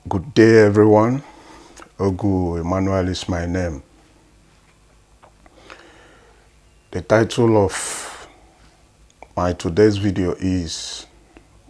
Good day, everyone. Ogu Emmanuel is my name. The title of my today's video is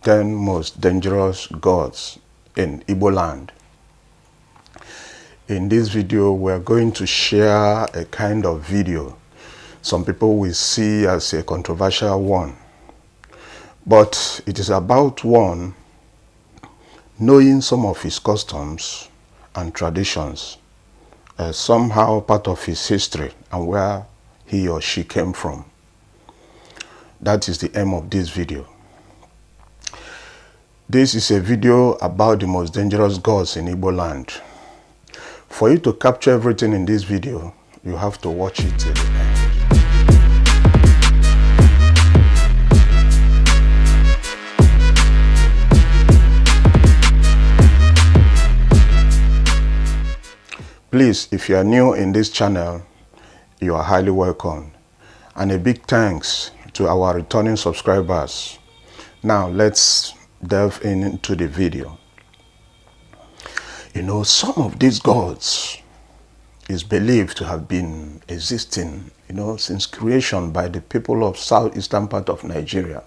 10 Most Dangerous Gods in Igbo Land. In this video, we are going to share a kind of video some people will see as a controversial one. But it is about one knowing some of his customs and traditions, somehow part of his history and where he or she came from. That is the aim of this video. This is a video about the most dangerous gods in Igbo land. For you to capture everything in this video, you have to watch it till the end. Please, if you are new in this channel, you are highly welcome. And a big thanks to our returning subscribers. Now, let's delve into the video. You know, some of these gods is believed to have been existing, since creation by the people of southeastern part of Nigeria.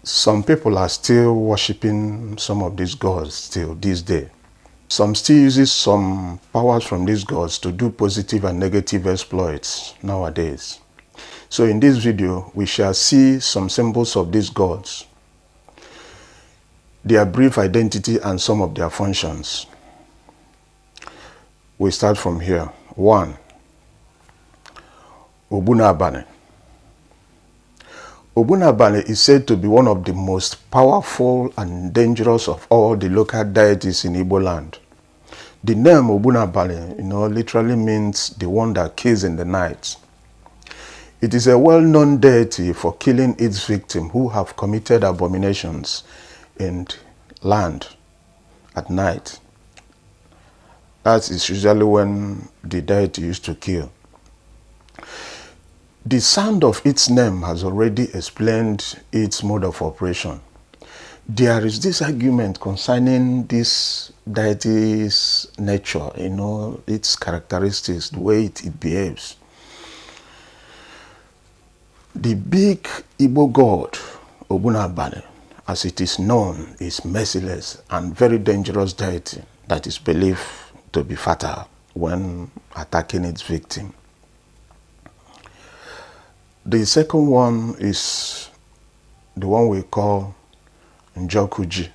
Some people are still worshipping some of these gods till this day. Some still uses some powers from these gods to do positive and negative exploits nowadays. So in this video, we shall see some symbols of these gods, their brief identity and some of their functions. We start from here. 1. Abali. Abali is said to be one of the most powerful and dangerous of all the local deities in Igbo land. The name Abali, literally means the one that kills in the night. It is a well-known deity for killing its victims who have committed abominations in land at night. That is usually when the deity used to kill. The sound of its name has already explained its mode of operation. There is this argument concerning this deity's nature, its characteristics, the way it behaves. The big Igbo god, Abali, as it is known, is merciless and very dangerous deity that is believed to be fatal when attacking its victim. The second one is the one we call Njokuji.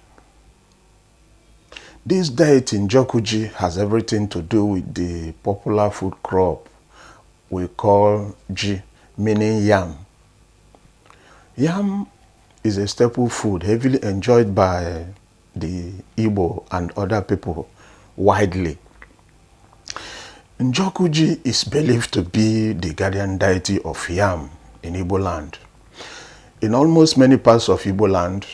This deity Njokuji has everything to do with the popular food crop we call ji, meaning yam. Yam is a staple food heavily enjoyed by the Igbo and other people widely. Njokuji is believed to be the guardian deity of yam in Igbo land. In almost many parts of Igbo land,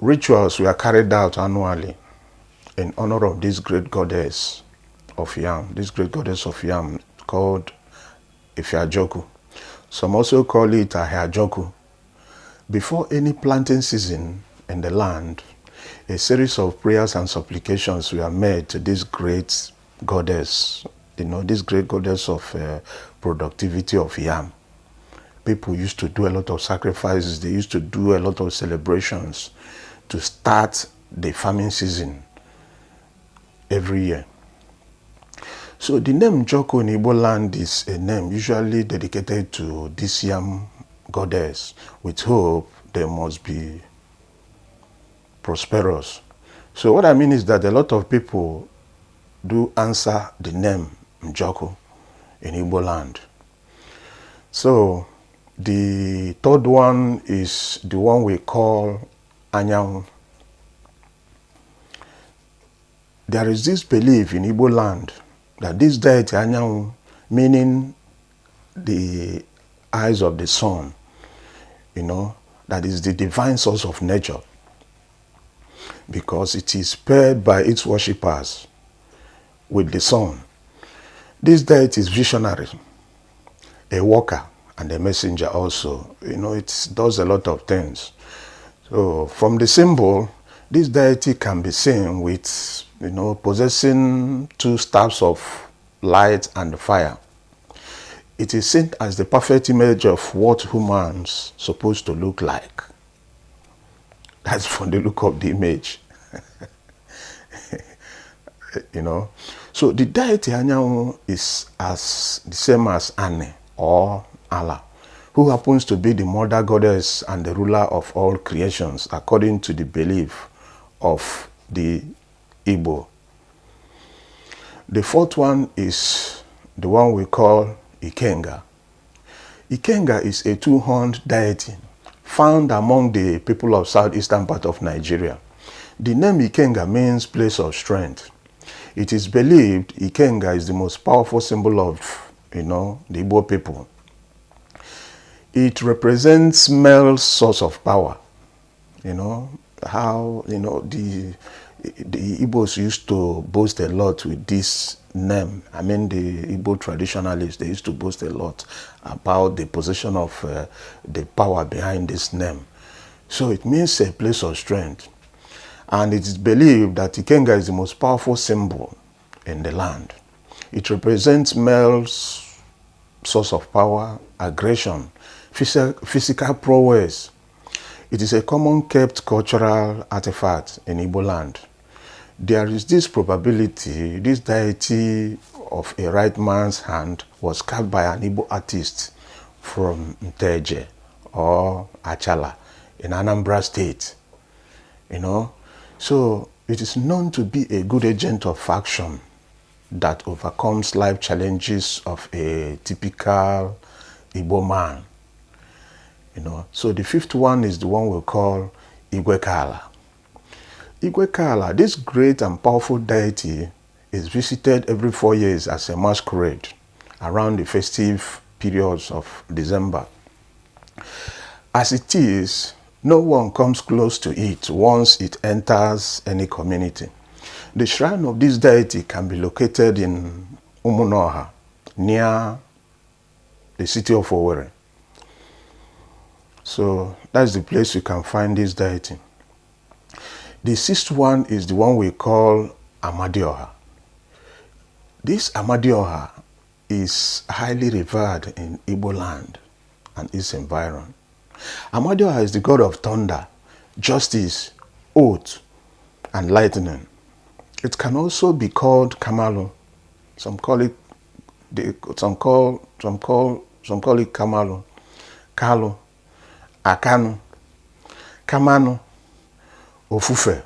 rituals were carried out annually in honor of this great goddess of yam. This great goddess of yam called Ifiajoku. Some also call it Ahiajoku. Before any planting season in the land, a series of prayers and supplications were made to this great goddess, this great goddess of productivity of yam. People used to do a lot of sacrifices. They used to do a lot of celebrations to start the farming season every year. So the name Njoku in Igbo land is a name usually dedicated to this yam goddess, with hope they must be prosperous. So what I mean is that a lot of people do answer the name Njoku in Igbo land. So the third one is the one we call Anyanwu. There is this belief in Igbo land that this deity Anyanwu, meaning the eyes of the sun, that is the divine source of nature, because it is paired by its worshippers with the sun. This deity is visionary, a worker, and a messenger also. It does a lot of things. So from the symbol, This deity can be seen with, possessing two staffs of light and fire. It is seen as the perfect image of what humans supposed to look like. That's from the look of the image. So the deity Anyanwu is as the same as Ane or Allah, who happens to be the mother goddess and the ruler of all creations, according to the belief of the Igbo. The fourth one is the one we call Ikenga. Ikenga is a two-horned deity found among the people of southeastern part of Nigeria. The name Ikenga means place of strength. It is believed Ikenga is the most powerful symbol of, the Igbo people. It represents male source of power. How, the Igbos used to boast a lot with this name. I mean, the Igbo traditionalists, they used to boast a lot about the position of the power behind this name. So it means a place of strength. And it is believed that Ikenga is the most powerful symbol in the land. It represents male's source of power, aggression, physical prowess. It is a common kept cultural artifact in Igbo land. There is this probability this deity of a right man's hand was carved by an Igbo artist from Nteje or Achala in Anambra State. So it is known to be a good agent of action that overcomes life challenges of a typical Igbo man. So the fifth one is the one we call Igwekala. Igwekala, this great and powerful deity, is visited every 4 years as a masquerade around the festive periods of December. As it is, no one comes close to it once it enters any community. The shrine of this deity can be located in Umunoha, near the city of Owerri. So that's the place you can find this deity. The sixth one is the one we call Amadioha. This Amadioha is highly revered in Igbo land and its environment. Amadioha is the god of thunder, justice, oath, and lightning. It can also be called Kamalu. Some call it Kamalu, Kalu, Akanu, Kamanu, Ofufe.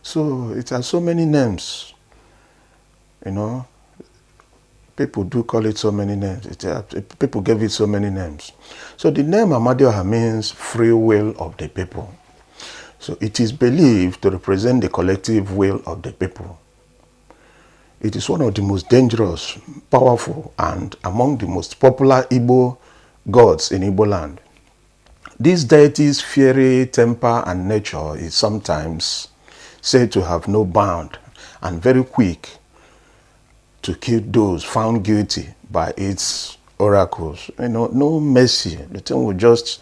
So it has so many names. People do call it so many names. People gave it so many names. So the name Amadioha means free will of the people. So it is believed to represent the collective will of the people. It is one of the most dangerous, powerful, and among the most popular Igbo gods in Igbo land. This deity's fiery temper and nature is sometimes said to have no bound and very quick to kill those found guilty by its oracles. No mercy. The thing will just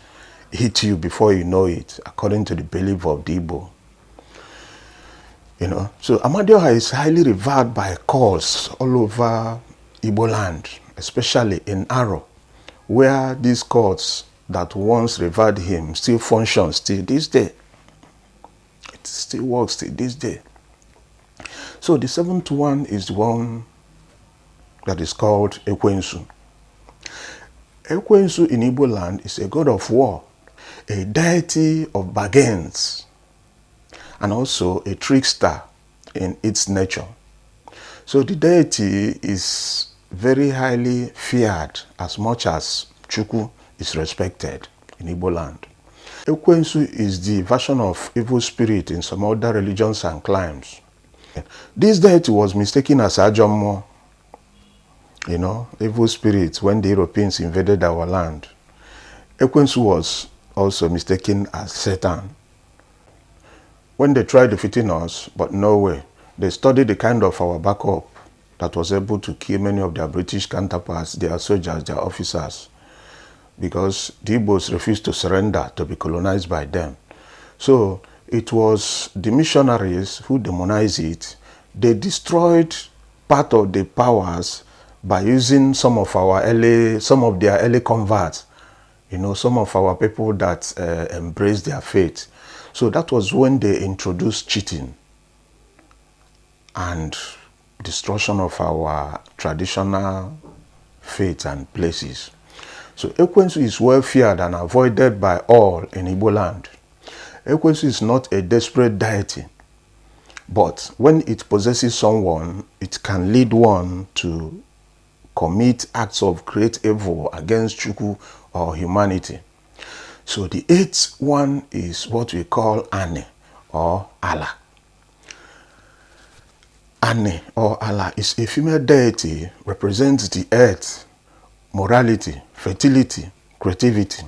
hit you before you know it, according to the belief of the Igbo. So Amadioha is highly revered by cults all over Igbo land, especially in Aro, where these cults that once revered him still functions till this day. It still works till this day. So the seventh one is the one that is called Ekwensu. Ekwensu in Igbo land is a god of war, a deity of bargains, and also a trickster in its nature. So the deity is very highly feared as much as Chukwu is respected in Igbo land. Ekwensu is the version of evil spirit in some other religions and climes. This deity was mistaken as Ajomo, evil spirits when the Europeans invaded our land. Ekwensu was also mistaken as Satan. When they tried defeating us, but no way, they studied the kind of our backup that was able to kill many of their British counterparts, their soldiers, their officers, because the Igbos refused to surrender to be colonized by them. So it was the missionaries who demonized it. They destroyed part of the powers by using some of their early converts, some of our people that embraced their faith. So that was when they introduced cheating and destruction of our traditional faith and places. So Ekwensu is well feared and avoided by all in Igbo land. Ekwensu is not a desperate deity, but when it possesses someone, it can lead one to commit acts of great evil against Chukwu or humanity. So the eighth one is what we call Ane or Allah. Ane or Allah is a female deity, represents the earth, morality, fertility, creativity.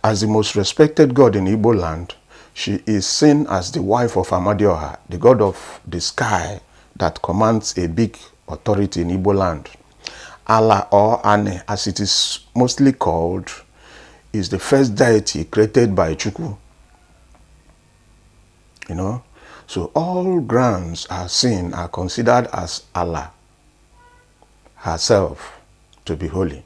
As the most respected god in Igbo land, she is seen as the wife of Amadioha, the god of the sky that commands a big authority in Igbo land. Allah or Ane, as it is mostly called, is the first deity created by Chukwu. So all grounds are considered as Allah herself to be holy.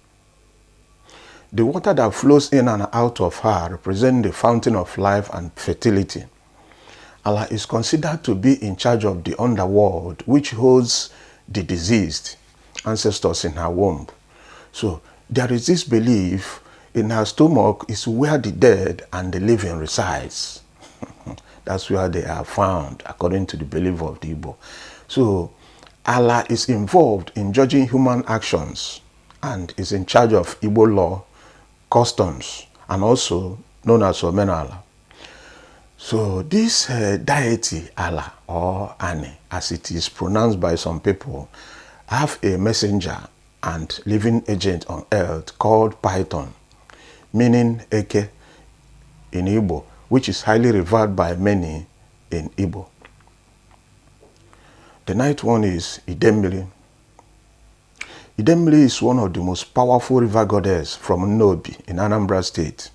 The water that flows in and out of her represents the fountain of life and fertility. Allah is considered to be in charge of the underworld, which holds the deceased ancestors in her womb. So there is this belief in her stomach is where the dead and the living resides. That's where they are found, according to the belief of the Igbo. So Allah is involved in judging human actions and is in charge of Igbo law, customs, and also known as Omenala. So this deity Allah or Ane, as it is pronounced by some people, have a messenger and living agent on earth called Python, meaning Eke in Igbo, which is highly revered by many in Igbo. The ninth one is Idemili. Idemili is one of the most powerful river goddess from Nnobi in Anambra State.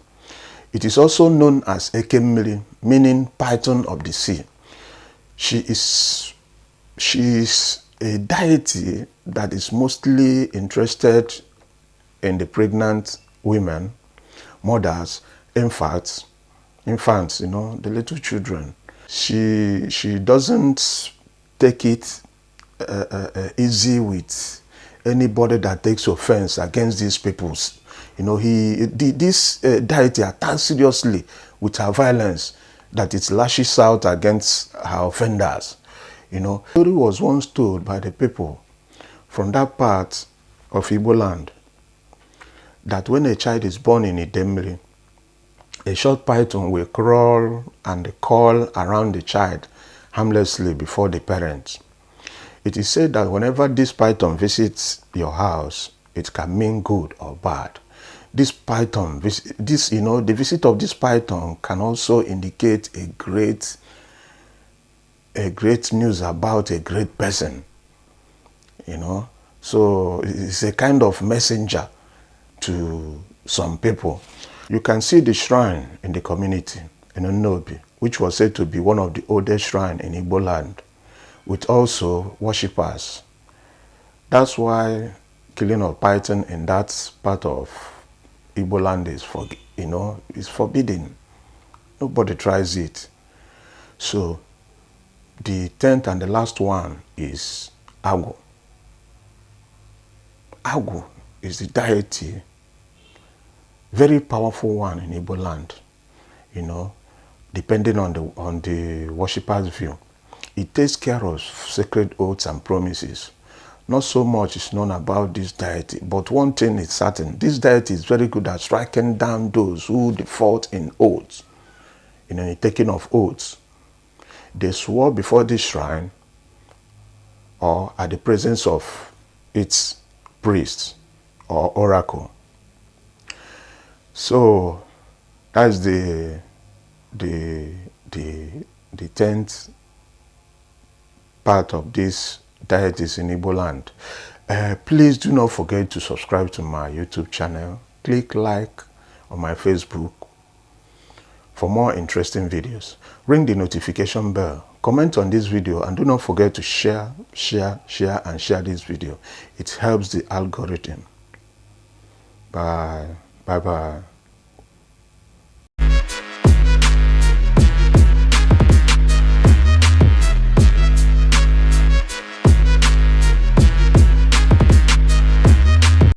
It is also known as Ekemili, meaning Python of the sea. She is a deity that is mostly interested in the pregnant women, mothers, infants, the little children. She doesn't take it easy with anybody that takes offense against these peoples. This deity attacks seriously with her violence that it lashes out against her offenders. The story was once told by the people from that part of Igbo land that when a child is born in Idemili, a short python will crawl and call around the child harmlessly before the parents. It is said that whenever this python visits your house, it can mean good or bad. The visit of this python can also indicate a great news about a great person. So it's a kind of messenger to some people. You can see the shrine in the community in Nnobi, which was said to be one of the oldest shrines in Igbo land, with also worshippers. That's why killing of python in that part of Igbo land is forbidden. Nobody tries it. So the 10th and the last one is Agwo. Agwo is the deity, very powerful one in Igbo land, depending on the worshipper's view. It takes care of sacred oaths and promises. Not so much is known about this deity, but one thing is certain: this deity is very good at striking down those who default in oaths, in taking of oaths. They swore before this shrine or at the presence of its priest or oracle. So that's the 10th part of this deities in Igbo land. Please do not forget to subscribe to my YouTube channel. Click like on my Facebook. for more interesting videos. Ring the notification bell, comment on this video, and do not forget to share this video. It helps the algorithm. Bye. Bye-bye.